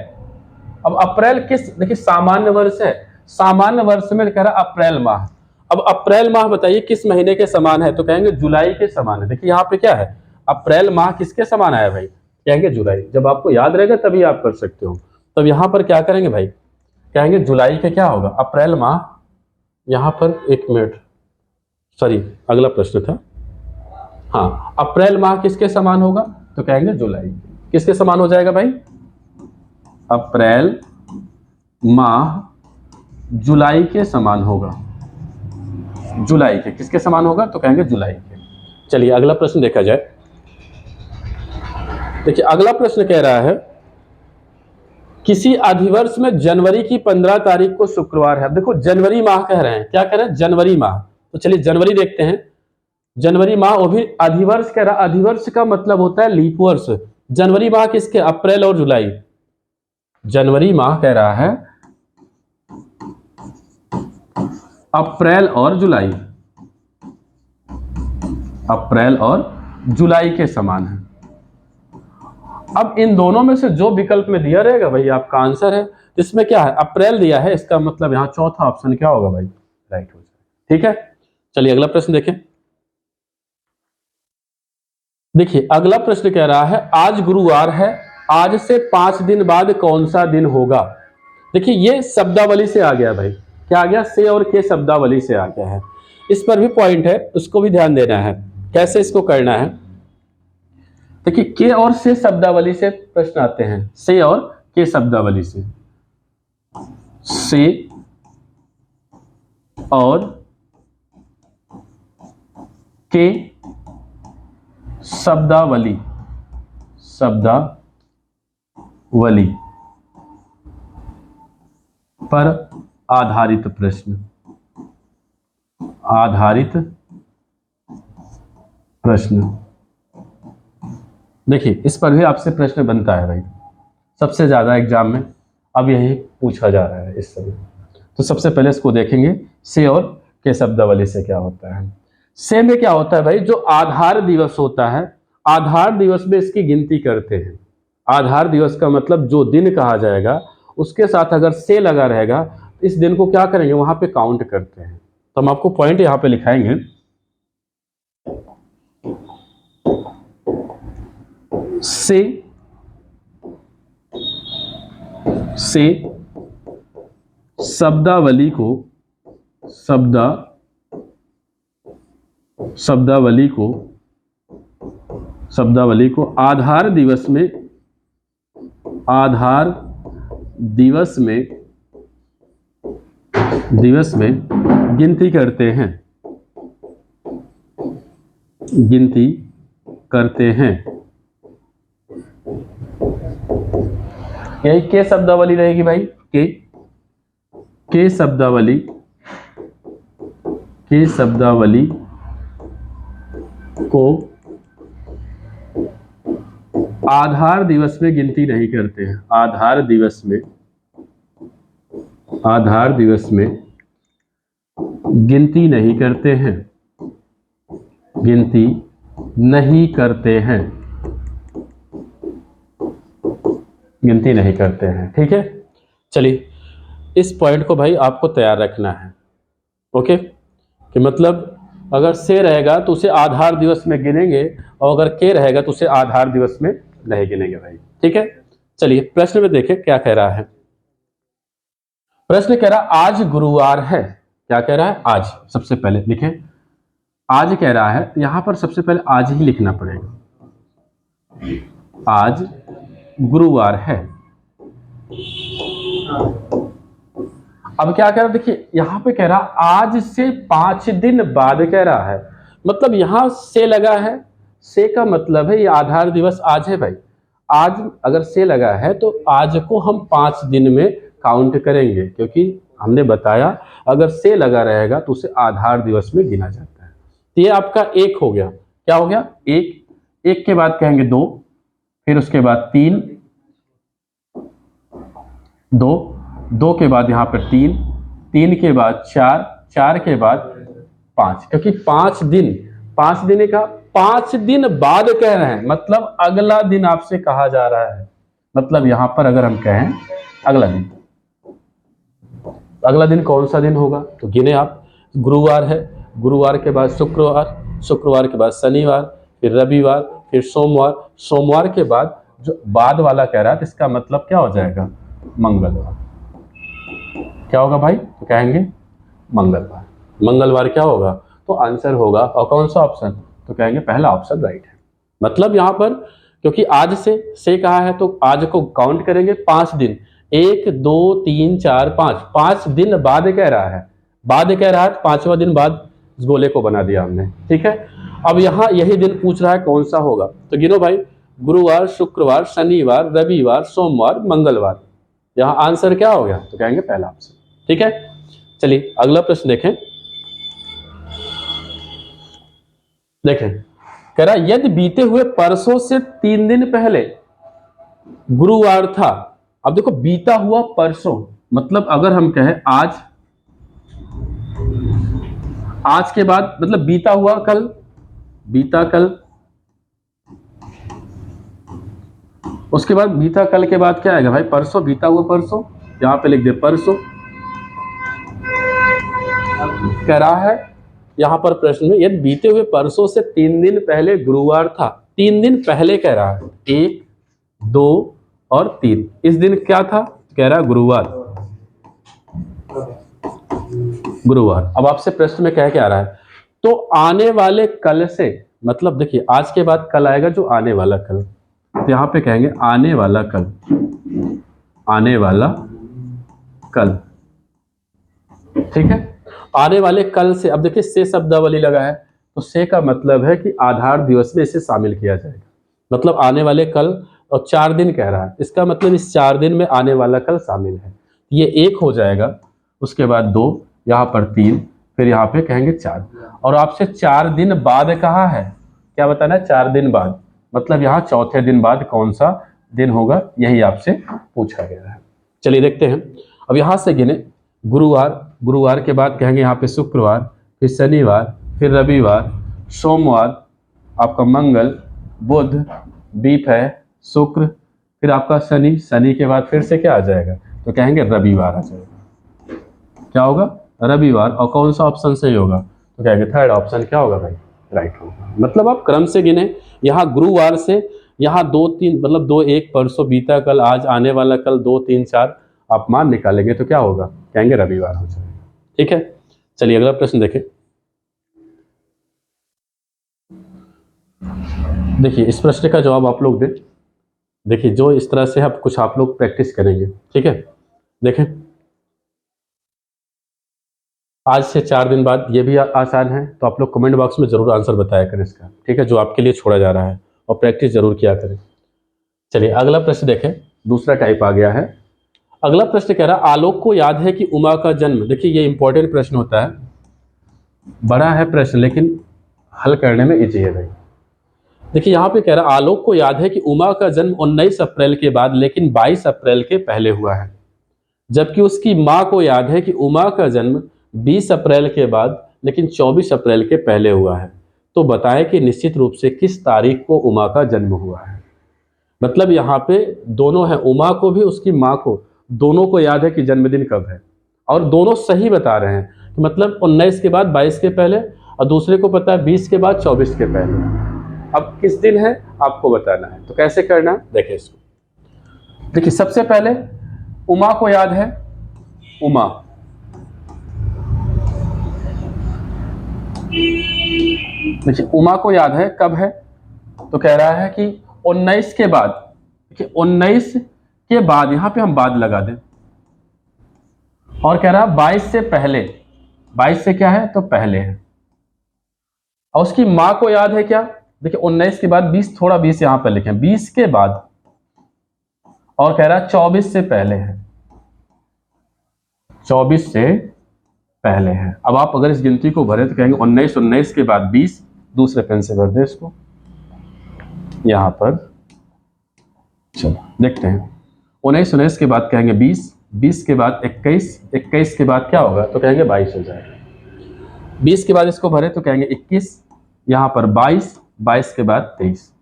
अब अप्रैल किस, देखिए सामान्य वर्ष है, सामान्य वर्ष में कह रहा अप्रैल माह। अब अप्रैल माह बताइए किस महीने के समान है, तो कहेंगे जुलाई के समान है। देखिए यहाँ पे क्या है, अप्रैल माह किसके समान आया भाई, कहेंगे जुलाई। जब आपको याद रहेगा तभी आप कर सकते हो। तब यहाँ पर क्या करेंगे भाई, कहेंगे जुलाई के क्या होगा, अप्रैल माह, यहाँ पर 1 मिनट, सॉरी अगला प्रश्न था, हाँ अप्रैल माह किसके समान होगा, तो कहेंगे जुलाई। किसके समान हो जाएगा भाई, अप्रैल माह जुलाई के समान होगा, जुलाई के किसके समान होगा, तो कहेंगे जुलाई के। चलिए अगला प्रश्न देखा जाए। देखिए अगला प्रश्न कह रहा है किसी अधिवर्ष में जनवरी की 15 तारीख को शुक्रवार है। देखो जनवरी माह कह रहे हैं, क्या कह रहे हैं, जनवरी माह। तो चलिए जनवरी देखते हैं, जनवरी माह, वो भी अधिवर्ष कह रहा, अधिवर्ष का मतलब होता है लीप वर्ष। जनवरी माह किसके, अप्रैल और जुलाई। जनवरी माह कह रहा है अप्रैल और जुलाई, अप्रैल और जुलाई के समान है। अब इन दोनों में से जो विकल्प में दिया रहेगा भाई आपका आंसर है। इसमें क्या है, अप्रैल दिया है, इसका मतलब यहां चौथा ऑप्शन क्या होगा भाई, राइट हो जाएगा, ठीक है। चलिए अगला प्रश्न देखें। देखिए अगला प्रश्न कह रहा है आज गुरुवार है, आज से 5 दिन बाद कौन सा दिन होगा। देखिए ये शब्दावली से आ गया भाई, क्या आ गया, से और के शब्दावली से आ गया है। इस पर भी पॉइंट है, उसको भी ध्यान देना है कैसे इसको करना है। देखिए के और से शब्दावली से प्रश्न आते हैं, से और के शब्दावली से और के शब्दावली पर आधारित प्रश्न। देखिए इस पर भी आपसे प्रश्न बनता है भाई, सबसे ज्यादा एग्जाम में अब यही पूछा जा रहा है इस समय। तो सबसे पहले इसको देखेंगे, से और के शब्दावली से क्या होता है। से में क्या होता है भाई, जो आधार दिवस होता है, आधार दिवस में इसकी गिनती करते हैं। आधार दिवस का मतलब जो दिन कहा जाएगा उसके साथ अगर से लगा रहेगा, इस दिन को क्या करेंगे, वहां पे काउंट करते हैं। तो हम आपको पॉइंट यहां पे लिखाएंगे, से शब्दावली को आधार दिवस में गिनती करते हैं। यही के शब्दावली रहेगी भाई, के शब्दावली को आधार दिवस में गिनती नहीं करते हैं। आधार दिवस में गिनती नहीं करते हैं। ठीक है, चलिए इस पॉइंट को भाई आपको तैयार रखना है। ओके, कि मतलब अगर से रहेगा तो उसे आधार दिवस में गिनेंगे, और अगर के रहेगा तो उसे आधार दिवस में नहीं गिनेंगे भाई। ठीक है, चलिए प्रश्न में देखें क्या कह रहा है। प्रश्न कह रहा आज गुरुवार है, क्या कह रहा है, आज। सबसे पहले लिखें आज कह रहा है, तो यहां पर सबसे पहले आज ही लिखना पड़ेगा। आज गुरुवार है। अब क्या कह रहा है, देखिए यहां पे कह रहा आज से 5 दिन बाद कह रहा है, मतलब यहां से लगा है। से का मतलब है ये आधार दिवस आज है भाई। आज अगर से लगा है तो आज को हम 5 दिन में काउंट करेंगे, क्योंकि हमने बताया अगर से लगा रहेगा तो उसे आधार दिवस में गिना जाता है। तो ये आपका एक हो गया, क्या हो गया, एक के बाद कहेंगे 2, फिर उसके बाद 3, 2 के बाद यहाँ पर 3 के बाद 4 के बाद 5, क्योंकि 5 दिन का 5 दिन बाद कह रहे हैं, मतलब अगला दिन आपसे कहा जा रहा है। मतलब यहां पर अगर हम कहें अगला दिन कौन सा दिन होगा, तो गिने आप, गुरुवार है, गुरुवार के बाद शुक्रवार के बाद शनिवार, फिर रविवार, फिर सोमवार के बाद जो बाद वाला कह रहा है, तो इसका मतलब क्या हो जाएगा, मंगलवार। क्या होगा भाई, तो कहेंगे मंगलवार क्या होगा, तो आंसर होगा, और कौन सा ऑप्शन, तो कहेंगे पहला ऑप्शन राइट है। मतलब यहां पर क्योंकि आज से कहा है तो आज को काउंट करेंगे 5 दिन, 1 2 3 4 5 दिन बाद कह रहा है, तो 5वां दिन बाद इस गोले को बना दिया हमने। ठीक है, अब यहाँ यही दिन पूछ रहा है कौन सा होगा, तो गिनो भाई, गुरुवार, शुक्रवार, शनिवार, रविवार, सोमवार, मंगलवार। यहाँ आंसर क्या हो गया, तो कहेंगे पहला ऑप्शन। ठीक है, चलिए अगला प्रश्न देखें। कह रहा यदि बीते हुए परसों से 3 दिन पहले गुरुवार था। अब देखो बीता हुआ परसों, मतलब अगर हम कहें आज के बाद, मतलब बीता हुआ कल, उसके बाद बीता कल के बाद क्या आएगा भाई, परसों, बीता हुआ परसों, यहां पे लिख दे परसों। कह रहा है यहां पर प्रश्न में, यदि बीते हुए परसों से 3 दिन पहले गुरुवार था, 3 दिन पहले कह रहा है, 1, 2 और 3। इस दिन क्या था? कह रहा है गुरुवार। गुरुवार। अब आपसे प्रश्न में कह के आ रहा है, तो आने वाले कल से, मतलब देखिए आज के बाद कल आएगा जो आने वाला कल, तो यहां पे कहेंगे आने वाला कल, आने वाला कल, ठीक है। आने वाले कल से, अब देखिए से शब्दावली लगा है, तो से का मतलब है कि आधार दिवस में इसे शामिल किया जाएगा, मतलब आने वाले कल, और 4 दिन कह रहा है, इसका मतलब इस 4 दिन में आने वाला कल शामिल है। ये 1 हो जाएगा, उसके बाद 2, यहाँ पर 3, फिर यहाँ पे कहेंगे 4, और आपसे 4 दिन बाद कहा है, क्या बताना है? 4 दिन बाद, मतलब यहाँ चौथे दिन बाद कौन सा दिन होगा, यही आपसे पूछा गया है। चलिए देखते हैं। अब यहाँ से गिने, गुरुवार, गुरुवार के बाद कहेंगे यहाँ पे शुक्रवार, फिर शनिवार, फिर रविवार, सोमवार, आपका मंगल, बुध, बीफ है, शुक्र, फिर आपका शनि, शनि के बाद फिर से क्या आ जाएगा, तो कहेंगे रविवार आ जाएगा। क्या होगा? रविवार। और कौन सा ऑप्शन सही होगा, तो कहेंगे थर्ड ऑप्शन क्या होगा भाई, राइट होगा। मतलब आप क्रम से गिने, यहाँ गुरुवार से यहाँ 2, 3, मतलब 2, 1 परसों, बीता कल, आज, आने वाला कल, 2, 3, 4 आप मान निकालेंगे तो क्या होगा, कहेंगे रविवार हो जाएगा। ठीक है, चलिए अगला प्रश्न देखें। देखिए इस प्रश्न का जवाब आप लोग दें। देखिए जो इस तरह से कुछ आप लोग प्रैक्टिस करेंगे, ठीक है। देखें, आज से 4 दिन बाद, ये भी आसान है, तो आप लोग कमेंट बॉक्स में जरूर आंसर बताया करें इसका, ठीक है, जो आपके लिए छोड़ा जा रहा है, और प्रैक्टिस जरूर किया करें। चलिए अगला प्रश्न देखें, दूसरा टाइप आ गया है। अगला प्रश्न कह रहा है, आलोक को याद है कि उमा का जन्म, देखिए ये इंपॉर्टेंट प्रश्न होता है, बड़ा है प्रश्न लेकिन हल करने में इजी है भाई। देखिए यहाँ पे कह रहा है, आलोक को याद है कि उमा का जन्म 19 अप्रैल के बाद लेकिन 22 अप्रैल के पहले हुआ है, जबकि उसकी माँ को याद है कि उमा का जन्म 20 अप्रैल के बाद लेकिन 24 अप्रैल के पहले हुआ है। तो बताएं कि निश्चित रूप से किस तारीख को उमा का जन्म हुआ है। मतलब यहाँ पे दोनों है, उमा को भी उसकी माँ को, दोनों को याद है कि जन्मदिन कब है, और दोनों सही बता रहे हैं कि मतलब 19 के बाद 22 के पहले, और दूसरे को पता है 20 के बाद 24 के पहले। अब किस दिन है आपको बताना है, तो कैसे करना, देखिए इसको। देखिए सबसे पहले उमा को याद है, उमा, देखिए उमा को याद है, कब है, तो कह रहा है कि 19 के बाद। देखिए 19 के बाद, यहां पे हम बाद लगा दें, और कह रहा है 22 से पहले, 22 से क्या है, तो पहले है। और उसकी मां को याद है क्या, देखिए 19 के बाद 20, थोड़ा 20 यहां पर लिखें, 20 के बाद, और कह रहा है 24 से पहले है, 24 से पहले है। अब आप अगर इस गिनती को भरें तो कहेंगे 19, 19 के बाद 20, दूसरे पेन से भर दें इसको यहां पर। चलो देखते हैं, 19, 19 के बाद कहेंगे 20, 20 के बाद 21, 21 के बाद क्या होगा, तो कहेंगे 22 हो जाएगा। 20 के बाद इसको भरे तो कहेंगे 21, यहां पर 22, 22 के बाद 23।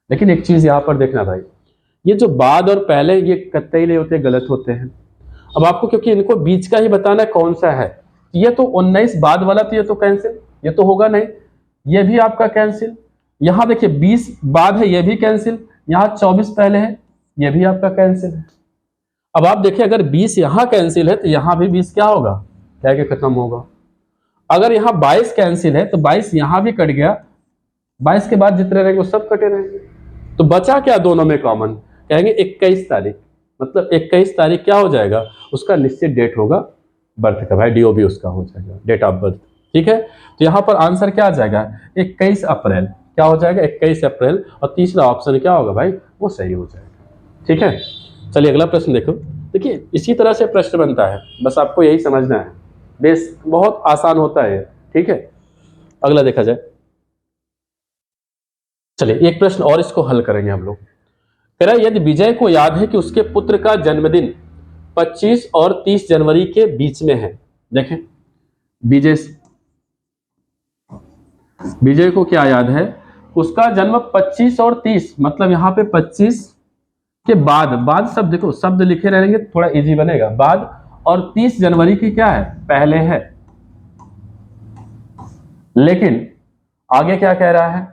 लेकिन एक चीज यहां पर देखना भाई, ये जो बाद और पहले, ये कतई नहीं होते, गलत होते हैं। अब आपको क्योंकि इनको बीच का ही बताना है कौन सा है, ये तो 19 बाद वाला, तो ये तो कैंसिल, ये तो होगा नहीं, ये भी आपका कैंसिल। यहां देखिए 20 बाद है, ये भी कैंसिल, यहां 24 पहले है, ये भी आपका कैंसिल है। अब आप देखिए अगर 20 यहां कैंसिल है तो यहां भी 20 क्या होगा, क्या के खत्म होगा। अगर यहां 22 कैंसिल है तो 22 यहां भी कट गया, 22 के बाद जितने रहेंगे वो सब कटे रहेंगे। तो बचा क्या दोनों में कॉमन, कहेंगे 21 तारीख, मतलब 21 तारीख क्या हो जाएगा, उसका निश्चित डेट होगा बर्थ का, भाई डीओबी उसका हो जाएगा, डेट ऑफ बर्थ। ठीक है, तो यहां पर आंसर क्या आ जाएगा, 21 अप्रैल, क्या हो जाएगा, 21 अप्रैल, और तीसरा ऑप्शन क्या होगा भाई, वो सही हो जाएगा। ठीक है, चलिए अगला प्रश्न देखो। देखिए इसी तरह से प्रश्न बनता है, बस आपको यही समझना है, बेस बहुत आसान होता है। ठीक है, अगला देखा जाए। चलिए एक प्रश्न और, इसको हल करेंगे हम लोग। कह रहा है, यदि विजय को याद है कि उसके पुत्र का जन्मदिन 25 और 30 जनवरी के बीच में है। देखें विजय को क्या याद है, उसका जन्म 25 और 30, मतलब यहां पे 25 के बाद शब्द देखो, शब्द लिखे रहेंगे थोड़ा इजी बनेगा, बाद, और 30 जनवरी की क्या है, पहले है। लेकिन आगे क्या कह रहा है,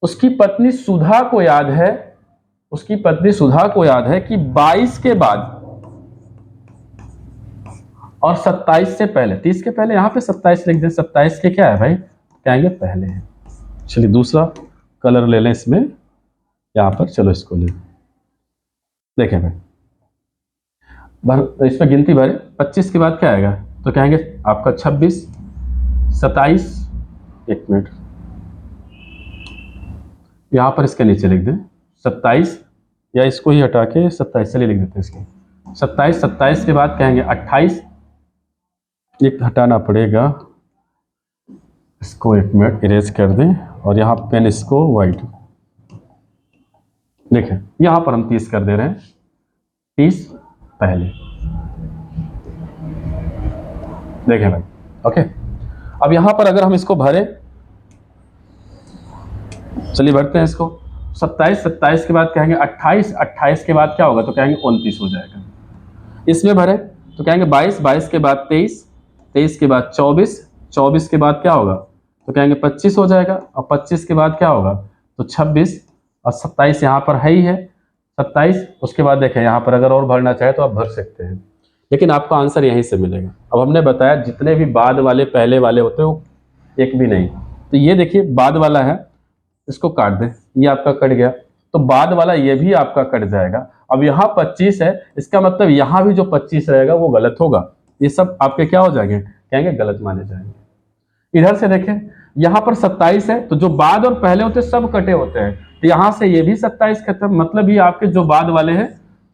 उसकी पत्नी सुधा को याद है, उसकी पत्नी सुधा को याद है कि 22 के बाद और 27 से पहले, 30 के पहले, यहां पे 27 लिख दें, 27 के क्या है भाई, कहेंगे पहले है। चलिए दूसरा कलर ले लें इसमें, यहां पर चलो इसको ले देखें भाई, तो इसमें गिनती भरे, 25 के बाद क्या आएगा, तो कहेंगे आपका 26, 27, एक मिनट यहां पर इसके नीचे लिख दें 27, या इसको ही हटा के 27 चलिए लिख देते हैं इसको 27, 27 के बाद कहेंगे 28, एक हटाना पड़ेगा इसको, एक मिनट इरेज कर दें, और यहाँ पेन इसको वाइट, देखें यहाँ पर हम 30 कर दे रहे हैं, 30 पहले, देखें भाई, ओके। अब यहाँ पर अगर हम इसको भरें, चलिए भरते हैं इसको, 27, 27 के बाद कहेंगे 28, 28 के बाद क्या होगा, तो कहेंगे 29 हो जाएगा। इसमें भरे तो कहेंगे 22, 22 के बाद 23, 23 के बाद 24, 24 के बाद क्या होगा, तो कहेंगे 25 हो जाएगा, और 25 के बाद क्या होगा, तो 26, और 27 यहाँ पर है ही है 27, उसके बाद देखें यहाँ पर अगर और भरना चाहे तो आप भर सकते हैं, लेकिन आपका आंसर यहीं से मिलेगा। अब हमने बताया जितने भी बाद वाले पहले वाले होते हैं वो एक भी नहीं, तो ये देखिए बाद वाला है, इसको काट दें, ये आपका कट गया, तो बाद वाला ये भी आपका कट जाएगा। अब यहाँ 25 है, इसका मतलब यहाँ भी जो 25 रहेगा वो गलत होगा, ये सब आपके क्या हो जाएंगे, कहेंगे गलत माने जाएंगे। इधर से देखें यहाँ पर 27 है, तो जो बाद और पहले होते सब कटे होते हैं, तो यहाँ से ये भी 27 खत्म, मतलब ये आपके जो बाद वाले हैं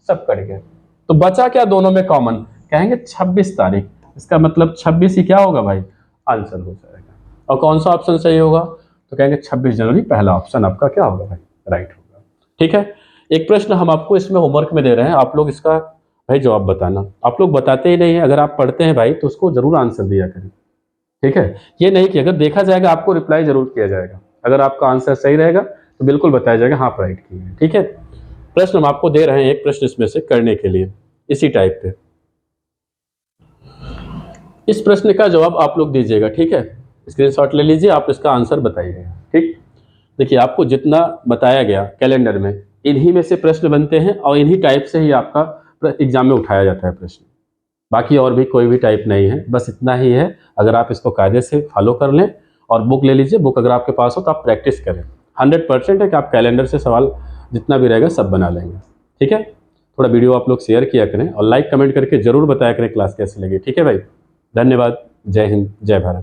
सब कट गए, तो बचा क्या दोनों में कॉमन, कहेंगे 26 तारीख, इसका मतलब 26 ही क्या होगा भाई, आंसर हो जाएगा। और कौन सा ऑप्शन सही होगा, तो कहेंगे 26 जनवरी, पहला ऑप्शन आपका क्या होगा भाई, राइट होगा। ठीक है, एक प्रश्न हम आपको इसमें होमवर्क में दे रहे हैं, आप लोग इसका भाई जवाब बताना। आप लोग बताते ही नहीं है, अगर आप पढ़ते हैं भाई तो उसको जरूर आंसर दिया करें, ठीक है। ये नहीं कि अगर देखा जाएगा आपको रिप्लाई जरूर किया जाएगा, अगर आपका आंसर सही रहेगा तो बिल्कुल बताया जाएगा हाँ आप राइट किए हैं, ठीक है। प्रश्न हम आपको दे रहे हैं, एक प्रश्न इसमें से करने के लिए इसी टाइप पे, इस प्रश्न का जवाब आप लोग दीजिएगा, ठीक है। स्क्रीनशॉट ले लीजिए, आप इसका आंसर बताइएगा, ठीक। देखिए आपको जितना बताया गया कैलेंडर में, इन्हीं में से प्रश्न बनते हैं और इन्हीं टाइप से ही आपका एग्जाम में उठाया जाता है प्रश्न, बाकी और भी कोई भी टाइप नहीं है, बस इतना ही है। अगर आप इसको कायदे से फॉलो कर लें और बुक ले लीजिए, बुक अगर आपके पास हो तो आप प्रैक्टिस करें, 100% है कि आप कैलेंडर से सवाल जितना भी रहेगा सब बना लेंगे, ठीक है। थोड़ा वीडियो आप लोग शेयर किया करें और लाइक कमेंट करके जरूर बताया करें क्लास कैसी लगी, ठीक है भाई। धन्यवाद, जय हिंद, जय भारत।